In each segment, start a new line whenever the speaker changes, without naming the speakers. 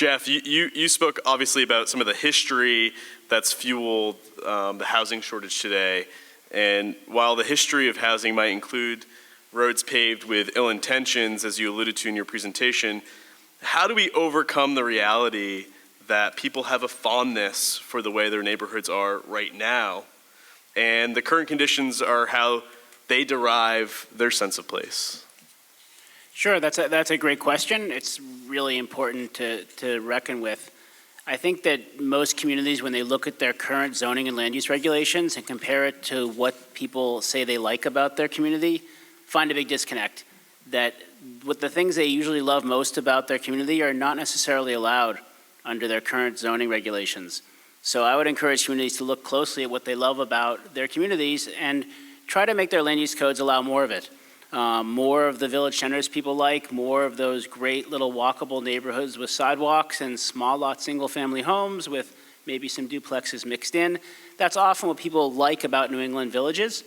Jeff, you spoke obviously about some of the history that's fueled the housing shortage today. And while the history of housing might include roads paved with ill intentions, as you alluded to in your presentation, how do we overcome the reality that people have a fondness for the way their neighborhoods are right now, and the current conditions are how they derive their sense of place?
Sure, that's a great question. It's really important to reckon with. I think that most communities, when they look at their current zoning and land use regulations and compare it to what people say they like about their community, find a big disconnect. That what the things they usually love most about their community are not necessarily allowed under their current zoning regulations. So I would encourage communities to look closely at what they love about their communities and try to make their land use codes allow more of it. More of the village centers people like, more of those great little walkable neighborhoods with sidewalks and small lot single family homes with maybe some duplexes mixed in. That's often what people like about New England villages.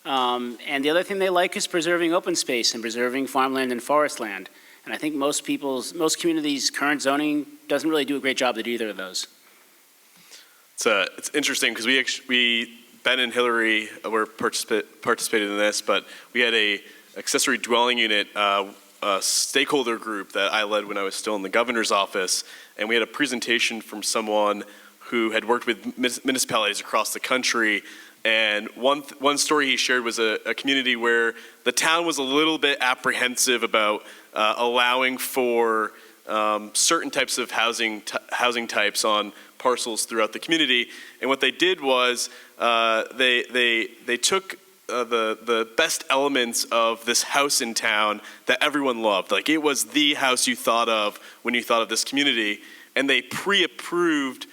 And the other thing they like is preserving open space and preserving farmland and forest land. And I think most communities' current zoning doesn't really do a great job to do either of those.
It's interesting because Ben and Hillary were participated in this, but we had a accessory dwelling unit stakeholder group that I led when I was still in the governor's office, and we had a presentation from someone who had worked with municipalities across the country. And one story he shared was a community where the town was a little bit apprehensive about allowing for certain types of housing types on parcels throughout the community. And what they did was they took the best elements of this house in town that everyone loved. Like, it was the house you thought of when you thought of this community, and they pre-approved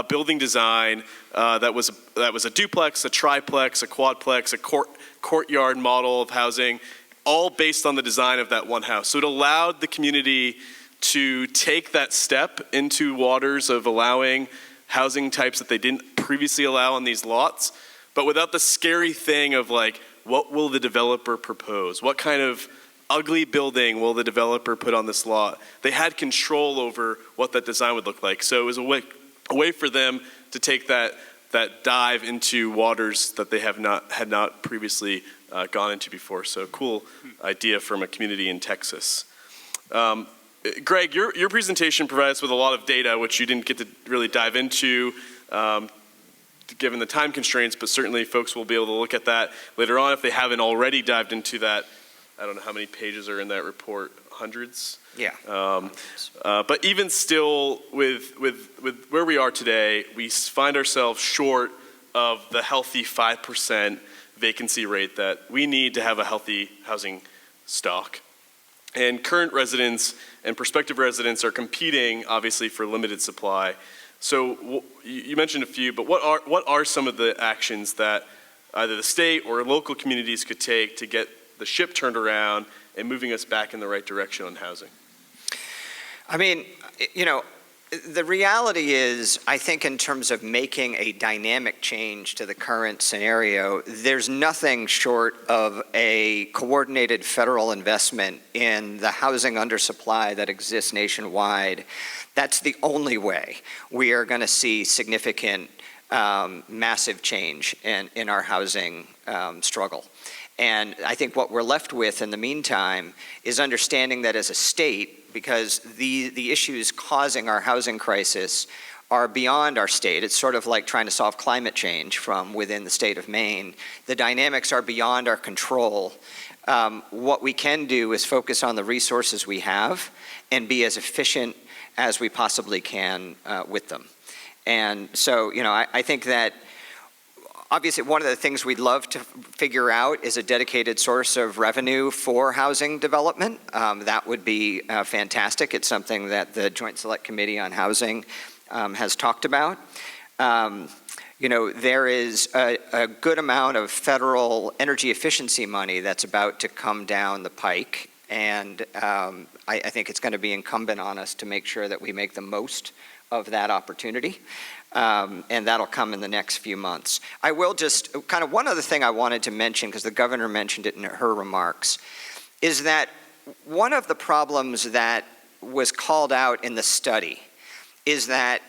building design that was a duplex, a triplex, a quadplex, a courtyard model of housing, all based on the design of that one house. So it allowed the community to take that step into waters of allowing housing types that they didn't previously allow on these lots, but without the scary thing of like, what will the developer propose? What kind of ugly building will the developer put on this lot? They had control over what that design would look like. So it was a way for them to take that dive into waters that they had not previously gone into before. So cool idea from a community in Texas. Greg, your presentation provides us with a lot of data, which you didn't get to really dive into given the time constraints, but certainly folks will be able to look at that later on if they haven't already dived into that. I don't know how many pages are in that report, hundreds?
Yeah.
But even still, with where we are today, we find ourselves short of the healthy 5% vacancy rate that we need to have a healthy housing stock. And current residents and prospective residents are competing, obviously, for limited supply. So you mentioned a few, but what are some of the actions that either the state or local communities could take to get the ship turned around and moving us back in the right direction on housing?
I mean, the reality is, I think in terms of making a dynamic change to the current scenario, there's nothing short of a coordinated federal investment in the housing undersupply that exists nationwide. That's the only way we are going to see significant, massive change in our housing struggle. And I think what we're left with in the meantime is understanding that as a state, because the issues causing our housing crisis are beyond our state. It's sort of like trying to solve climate change from within the state of Maine. The dynamics are beyond our control. What we can do is focus on the resources we have and be as efficient as we possibly can with them. And so, I think that obviously one of the things we'd love to figure out is a dedicated source of revenue for housing development. That would be fantastic. It's something that the Joint Select Committee on Housing has talked about. There is a good amount of federal energy efficiency money that's about to come down the pike. And I think it's going to be incumbent on us to make sure that we make the most of that opportunity. And that'll come in the next few months. I will just, kind of one other thing I wanted to mention, because the governor mentioned it in her remarks, is that one of the problems that was called out in the study is that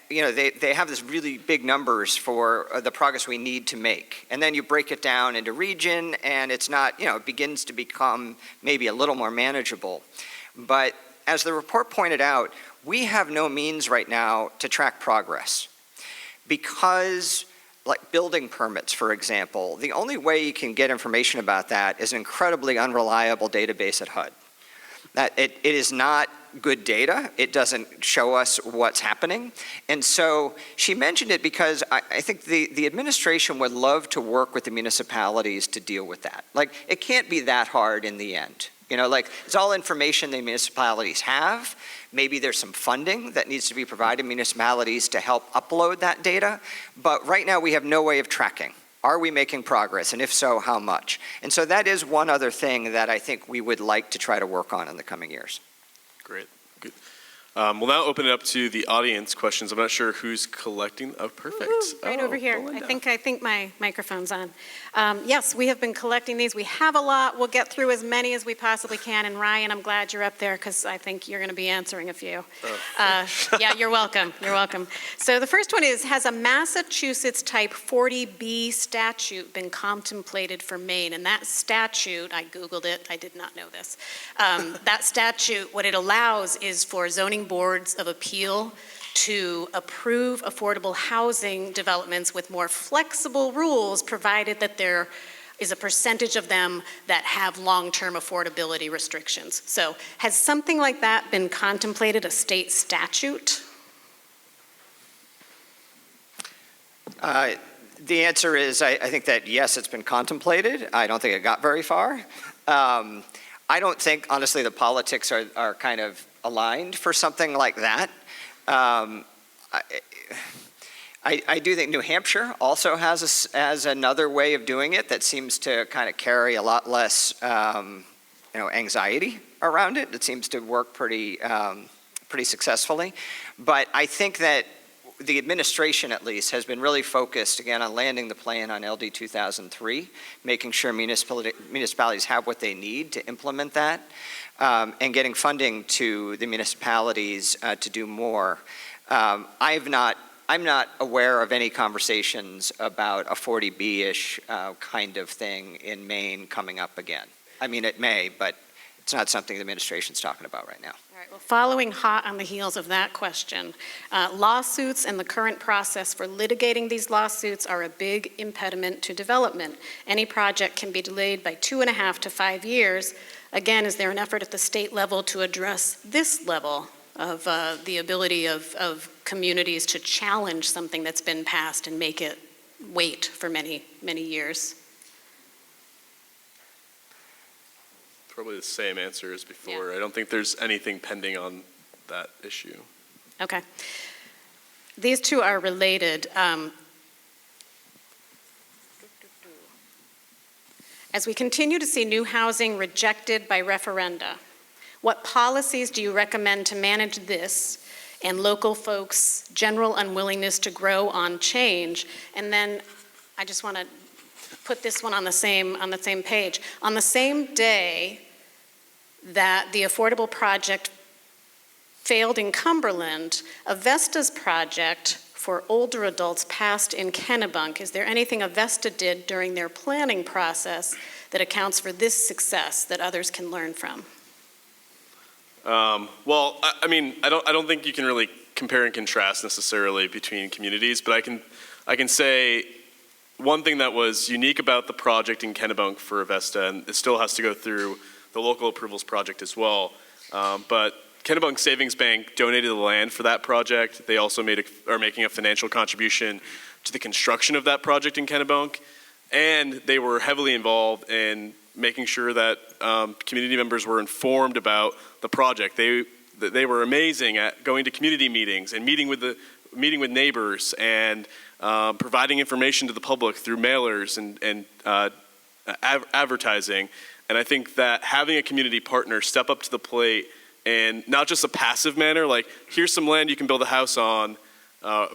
they have this really big numbers for the progress we need to make. And then you break it down into region, and it's not, it begins to become maybe a little more manageable. But as the report pointed out, we have no means right now to track progress. Because, like building permits, for example, the only way you can get information about that is an incredibly unreliable database at HUD. That it is not good data. It doesn't show us what's happening. And so she mentioned it because I think the administration would love to work with the municipalities to deal with that. Like, it can't be that hard in the end. It's all information the municipalities have. Maybe there's some funding that needs to be provided to municipalities to help upload that data. But right now we have no way of tracking. Are we making progress? And if so, how much? And so that is one other thing that I think we would like to try to work on in the coming years.
Great. Good. We'll now open it up to the audience questions. I'm not sure who's collecting. Oh, perfect.
Right over here.
Belinda.
I think my microphone's on. Yes, we have been collecting these. We have a lot. We'll get through as many as we possibly can. And Ryan, I'm glad you're up there because I think you're going to be answering a few. Yeah, you're welcome. You're welcome. So the first one is, has a Massachusetts type 40B statute been contemplated for Maine? And that statute, I Googled it. I did not know this. That statute, what it allows is for zoning boards of appeal to approve affordable housing developments with more flexible rules, provided that there is a percentage of them that have long-term affordability restrictions. So has something like that been contemplated, a state statute?
The answer is, I think that yes, it's been contemplated. I don't think it got very far. I don't think, honestly, the politics are kind of aligned for something like that. I do think New Hampshire also has another way of doing it that seems to kind of carry a lot less anxiety around it. It seems to work pretty successfully. But I think that the administration, at least, has been really focused, again, on landing the plane on LD 2003, making sure municipalities have what they need to implement that, and getting funding to the municipalities to do more. I'm not aware of any conversations about a 40B-ish kind of thing in Maine coming up again. I mean, it may, but it's not something the administration's talking about right now.
All right, well, following hot on the heels of that question, lawsuits and the current process for litigating these lawsuits are a big impediment to development. Any project can be delayed by 2.5 to 5 years. Again, is there an effort at the state level to address this level of the ability of communities to challenge something that's been passed and make it wait for many, many years?
Probably the same answer as before.
Yeah.
I don't think there's anything pending on that issue.
Okay. These two are related. As we continue to see new housing rejected by referenda, what policies do you recommend to manage this and local folks' general unwillingness to grow on change? And then I just want to put this one on the same page. On the same day that the affordable project failed in Cumberland, Avesta's project for older adults passed in Kennebunk. Is there anything Avesta did during their planning process that accounts for this success that others can learn from?
Well, I mean, I don't think you can really compare and contrast necessarily between communities, but I can say one thing that was unique about the project in Kennebunk for Avesta, and it still has to go through the local approvals project as well, but Kennebunk Savings Bank donated the land for that project. They also are making a financial contribution to the construction of that project in Kennebunk, and they were heavily involved in making sure that community members were informed about the project. They were amazing at going to community meetings and meeting with neighbors and providing information to the public through mailers and advertising. And I think that having a community partner step up to the plate, and not just a passive manner, like, here's some land you can build a house on,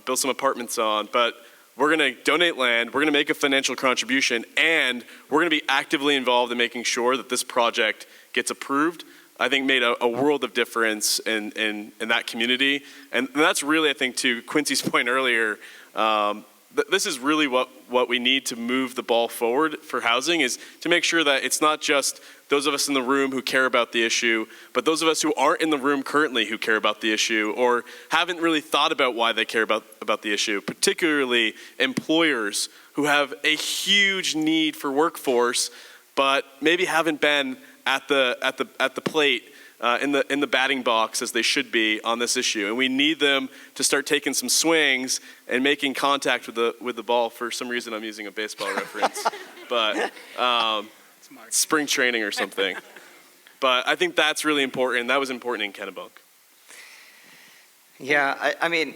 build some apartments on, but we're going to donate land, we're going to make a financial contribution, and we're going to be actively involved in making sure that this project gets approved. I think made a world of difference in that community. And that's really, I think, to Quincy's point earlier, this is really what we need to move the ball forward for housing, is to make sure that it's not just those of us in the room who care about the issue, but those of us who aren't in the room currently who care about the issue or haven't really thought about why they care about the issue, particularly employers who have a huge need for workforce, but maybe haven't been at the plate in the batting box as they should be on this issue. And we need them to start taking some swings and making contact with the ball. For some reason, I'm using a baseball reference, but spring training or something. But I think that's really important. That was important in Kennebunk.
Yeah, I mean,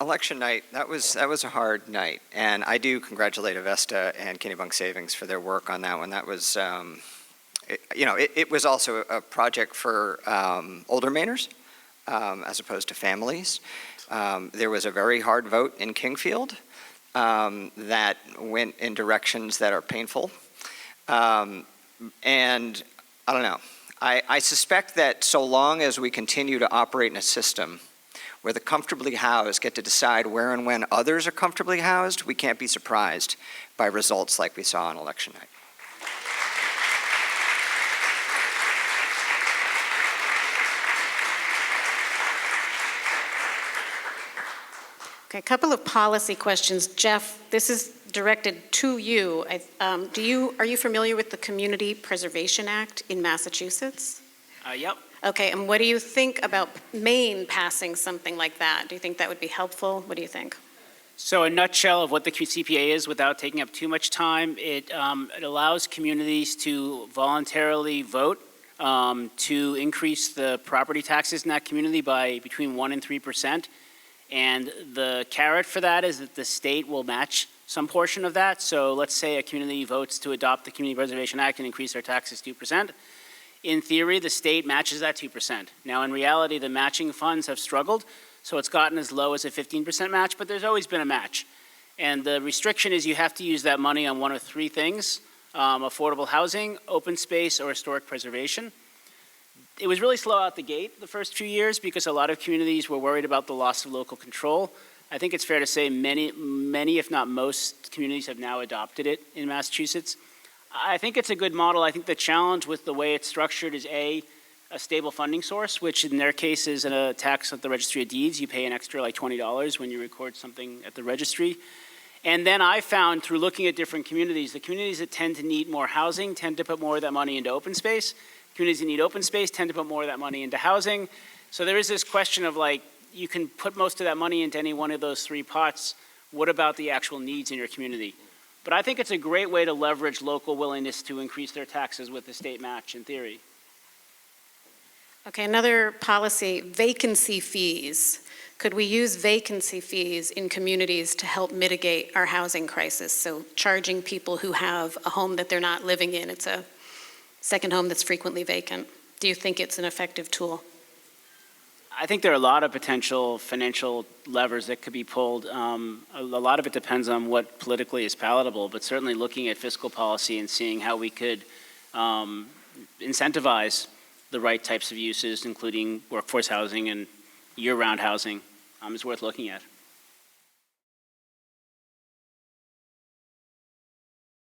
election night, that was a hard night. And I do congratulate Avesta and Kennebunk Savings for their work on that one. That was, it was also a project for older Mainers as opposed to families. There was a very hard vote in Kingfield that went in directions that are painful. And I don't know. I suspect that so long as we continue to operate in a system where the comfortably housed get to decide where and when others are comfortably housed, we can't be surprised by results like we saw on election night.
Okay, a couple of policy questions. Jeff, this is directed to you. Are you familiar with the Community Preservation Act in Massachusetts?
Yep.
Okay, and what do you think about Maine passing something like that? Do you think that would be helpful? What do you think?
So a nutshell of what the CPA is, without taking up too much time, it allows communities to voluntarily vote to increase the property taxes in that community by between 1% and 3%. And the carrot for that is that the state will match some portion of that. So let's say a community votes to adopt the Community Preservation Act and increase their taxes 2%. In theory, the state matches that 2%. Now, in reality, the matching funds have struggled, so it's gotten as low as a 15% match, but there's always been a match. And the restriction is you have to use that money on one of three things: affordable housing, open space, or historic preservation. It was really slow out the gate the first few years because a lot of communities were worried about the loss of local control. I think it's fair to say many, if not most, communities have now adopted it in Massachusetts. I think it's a good model. I think the challenge with the way it's structured is a stable funding source, which in their case is a tax at the Registry of Deeds. You pay an extra like $20 when you record something at the registry. And then I found through looking at different communities, the communities that tend to need more housing tend to put more of that money into open space. Communities that need open space tend to put more of that money into housing. So there is this question of like, you can put most of that money into any one of those three pots. What about the actual needs in your community? But I think it's a great way to leverage local willingness to increase their taxes with the state match in theory.
Okay, another policy, vacancy fees. Could we use vacancy fees in communities to help mitigate our housing crisis? So charging people who have a home that they're not living in, it's a second home that's frequently vacant. Do you think it's an effective tool?
I think there are a lot of potential financial levers that could be pulled. A lot of it depends on what politically is palatable, but certainly looking at fiscal policy and seeing how we could incentivize the right types of uses, including workforce housing and year-round housing, is worth looking at.